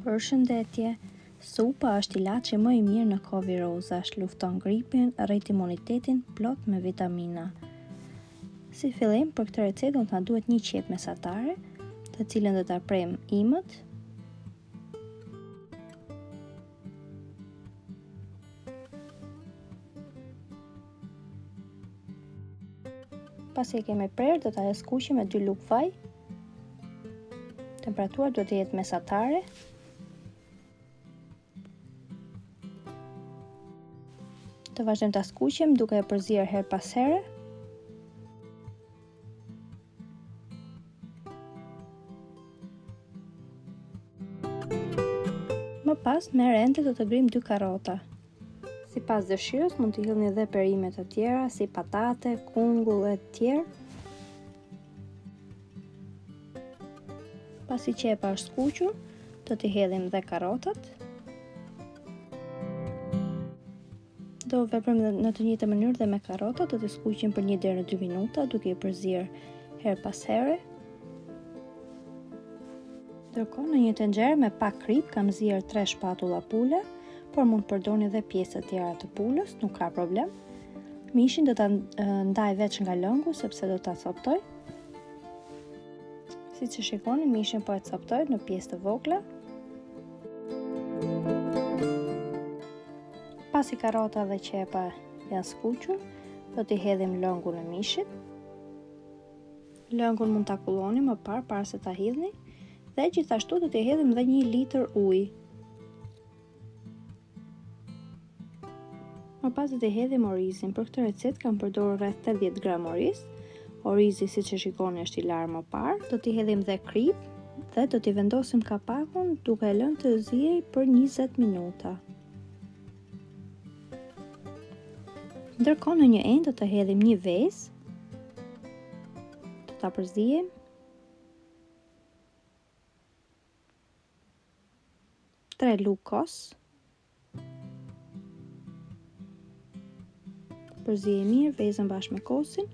Përshëndetje. Supa është ilaçi më i mirë në kohë virozash, lufton gripin, rrit imunitetin, plot me vitamina. Si fillim, për këtë recetë do të na duhet një qepë mesatare, të cilën do ta prem imët. Pasi e kemi prerë, do ta skuqim me 2 lugë vaj. Temperatura duhet të jetë mesatare. Të vazhdojmë ta skuqim duke e përzier her pas here. Më pas me rente do të grim 2 karrota. Sipas dëshirës mund të hidhni edhe perime të tjera si patate, kungull e të tjerë. Pasi qepa është skuqur, do t'i hedhim dhe karrotat. Do veprojmë në të njëjtën mënyrë dhe me karrotat, do t'i skuqim për 1 deri në 2 minuta duke i përzier her pas here. Ndërkohë në një tenxhere me pak krip kam zier 3 shpatulla pule, por mund të përdorni edhe pjesë të tjera të pulës, nuk ka problem. Mishin do ta ndaj veç nga lëngu sepse do ta coptoj. Siç e shikoni, mishin po e coptoj në pjesë të vogla. Pasi karrota dhe qepa janë skuqur, do t'i hedhim lëngun e mishit. Lëngun mund ta kulloni më parë para se ta hidhni dhe gjithashtu do t'i hedhim dhe 1 litër ujë. Më pas do t'i hedhim orizin. Për këtë recetë kam përdorur rreth 80 gram oriz. Orizi, siç e shikoni, është i larë më parë. Do t'i hedhim dhe krip dhe do t'i vendosim kapakun duke e lënë të ziejë për 20 minuta. Ndërkohë në një enë do të hedhim 1 vezë, do ta përziejmë. Tre lugë kos. Përziej mirë vezën bashkë me kosin.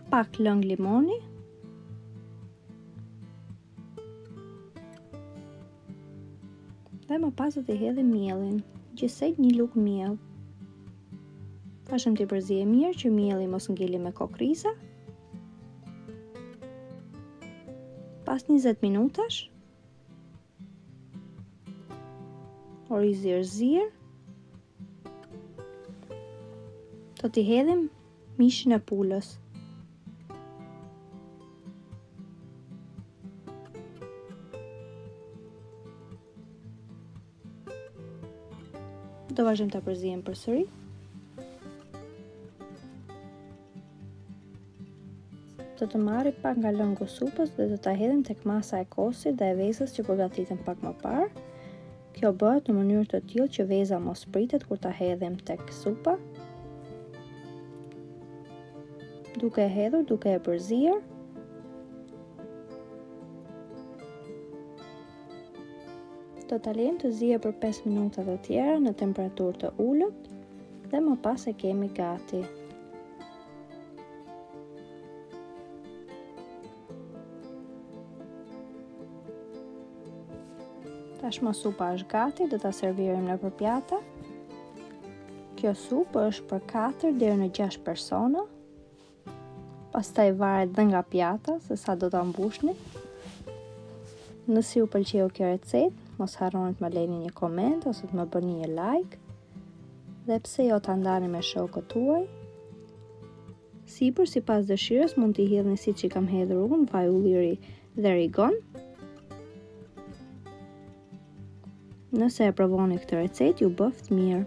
Pak lëng limoni. Dhe më pas do t'i hedhim miellin, gjithsej 1 lugë miell. Vazhdojmë t'i përziejmë mirë që mielli mos ngeli me kokriza. Pas 20 minutash, orizi është zier, do t'i hedhim mishin e pulës. Do vazhdojmë ta përziejmë përsëri. Do të marri pak nga lëngu supës dhe do ta hedhim tek masa e kosit dhe e vezës që përgatitëm pak më parë. Kjo bëhet në mënyrë të tillë që veza mos pritet kur ta hedhim tek supa. Duke e hedhur, duke e përzier. Do ta lejmë të ziejë për 5 minuta të tjera në temperaturë të ulët dhe më pas e kemi gati. Tashmë supa është gati, do ta servirim nëpër pjata. Kjo supë është për 4 deri në 6 persona. Pastaj varet dhe nga pjata se sa do ta mbushni. Nëse ju pëlqeu kjo recetë, mos harroni të më lejni një koment ose të më bëni një like. Dhe pse jo ta ndani me shokët tuaj. Sipër sipas dëshirës mund t'i hidhni siç i kam hedhur unë, vaj ulliri dhe rigon. Nëse e provoni këtë recetë, ju bëft mirë.